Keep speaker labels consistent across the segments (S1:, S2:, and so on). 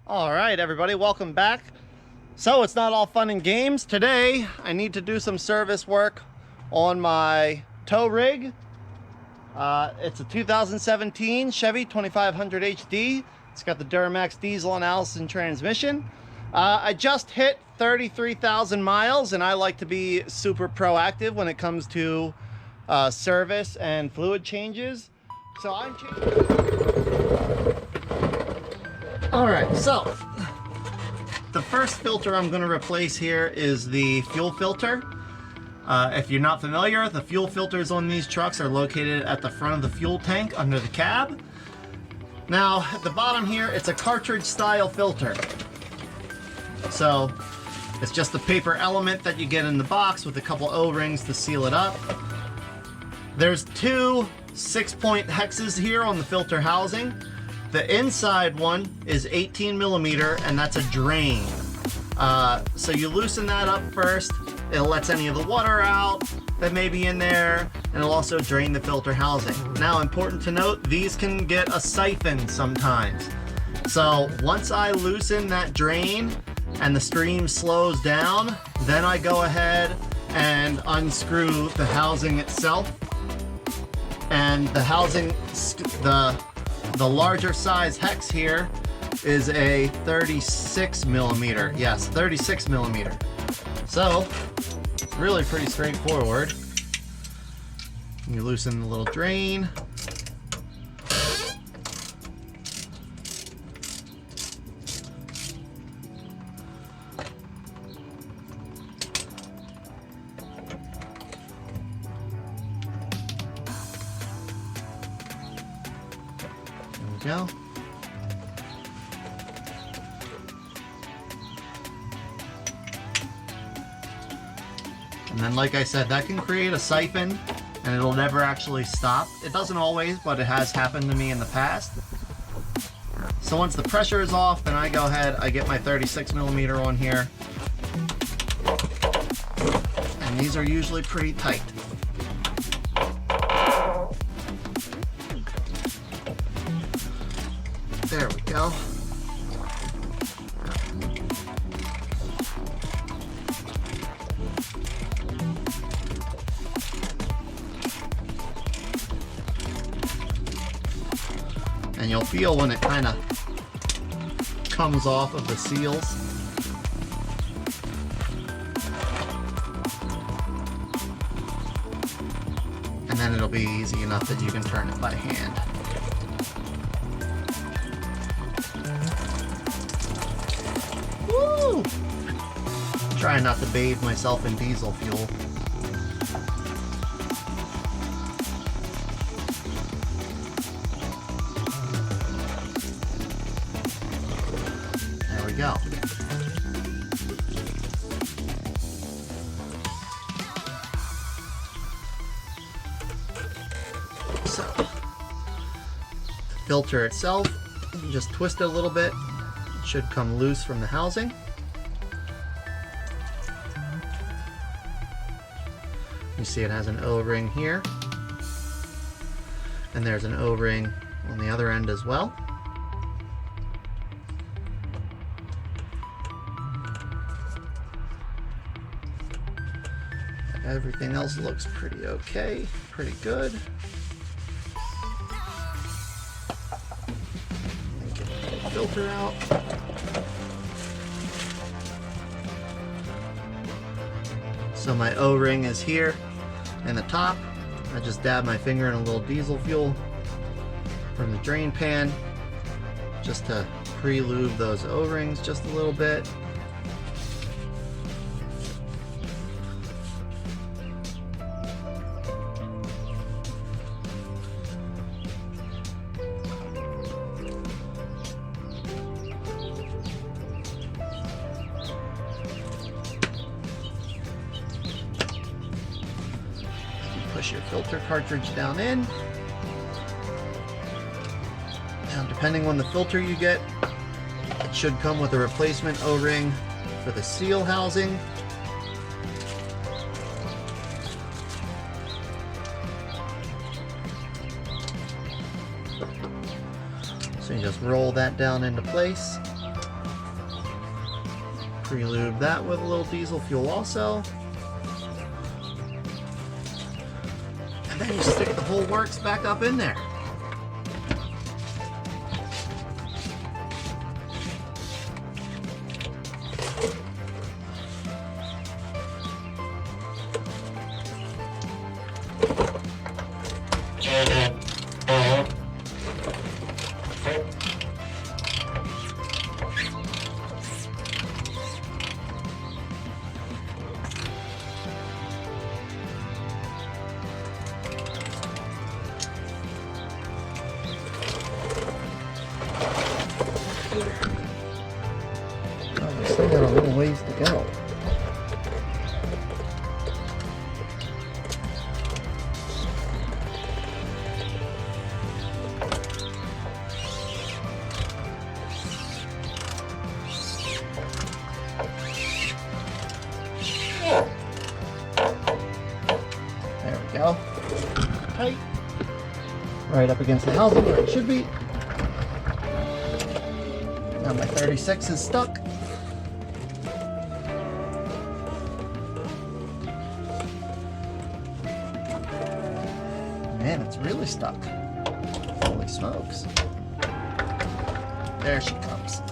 S1: All right, everybody, welcome back. So it's not all fun and games. Today, I need to do some service work on my tow rig. It's a 2017 Chevy 2500 HD. It's got the Duramax diesel and Allison transmission. I just hit 33,000 miles, and I like to be super proactive when it comes to service and fluid changes. So I'm changing. All right, so the first filter I'm going to replace here is the fuel filter. If you're not familiar, the fuel filters on these trucks are located at the front of the fuel tank under the cab. Now, at the bottom here, it's a cartridge style filter. So it's just a paper element that you get in the box with a couple O-rings to seal it up. There's two 6-point hexes here on the filter housing. The inside one is 18 millimeter, and that's a drain. So you loosen that up first. It lets any of the water out that may be in there, and it'll also drain the filter housing. Now, important to note, these can get a siphon sometimes. So once I loosen that drain and the stream slows down, then I go ahead and unscrew the housing itself. And the housing, the larger size hex here is a 36 millimeter. Yes, 36 millimeter. So it's really pretty straightforward. You loosen the little drain. There we go. And then, like I said, that can create a siphon and it'll never actually stop. It doesn't always, but it has happened to me in the past. So once the pressure is off, then I go ahead, I get my 36 millimeter on here. And these are usually pretty tight. There we go. And you'll feel when it kind of comes off of the seals. And then it'll be easy enough that you can turn it by hand. Woo! Trying not to bathe myself in diesel fuel. There we go. So, the filter itself, you just twist it a little bit. It should come loose from the housing. You see it has an O-ring here. And there's an O-ring on the other end as well. Everything else looks pretty okay, pretty good. Get the filter out. So my O-ring is here in the top. I just dab my finger in a little diesel fuel from the drain pan just to pre-lube those O-rings just a little bit. Push your filter cartridge down in. Now, depending on the filter you get, it should come with a replacement O-ring for the seal housing. So you just roll that down into place. Pre-lube that with a little diesel fuel also. And then you stick the whole works back up in there. Oh, we still got a little ways to go. There we go. Tight. Right up against the housing where it should be. Now my 36 is stuck. Man, it's really stuck. Holy smokes. There she comes.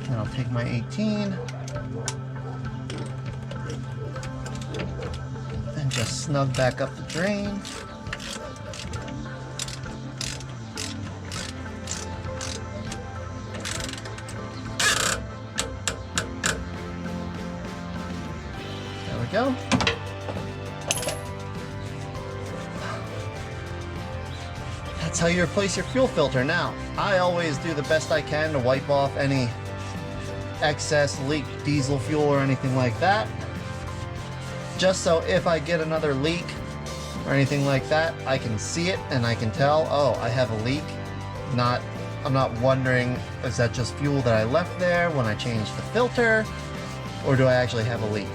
S1: And I'll take my 18 and just snug back up the drain. There we go. That's how you replace your fuel filter. Now, I always do the best I can to wipe off any excess leaked diesel fuel or anything like that. Just so if I get another leak or anything like that, I can see it and I can tell, oh, I have a leak. I'm not wondering, is that just fuel that I left there when I changed the filter, or do I actually have a leak?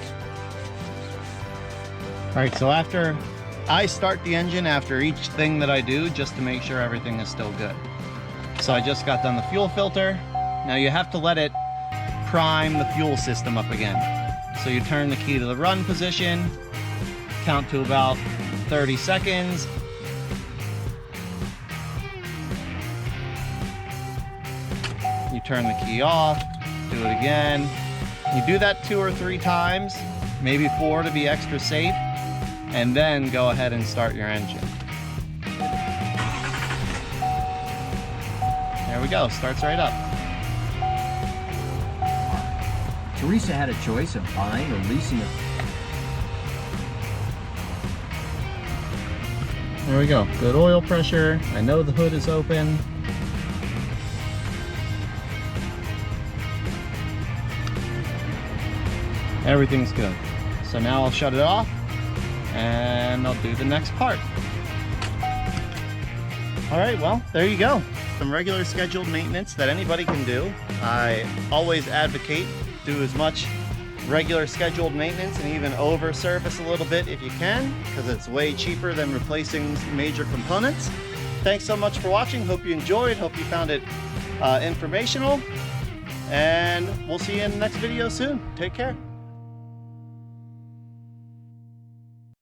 S1: All right, so after I start the engine after each thing that I do, just to make sure everything is still good. So I just got done the fuel filter. Now you have to let it prime the fuel system up again. So you turn the key to the run position, count to about 30 seconds. You turn the key off, do it again. You do that 2 or 3 times, maybe 4 to be extra safe, and then go ahead and start your engine. There we go, starts right up.
S2: Teresa had a choice of buying or leasing a...
S1: There we go, good oil pressure. I know the hood is open. Everything's good. So now I'll shut it off and I'll do the next part. All right, well, there you go. Some regular scheduled maintenance that anybody can do. I always advocate do as much regular scheduled maintenance and even over service a little bit if you can, because it's way cheaper than replacing major components. Thanks so much for watching. Hope you enjoyed. Hope you found it informational. And we'll see you in the next video soon. Take care.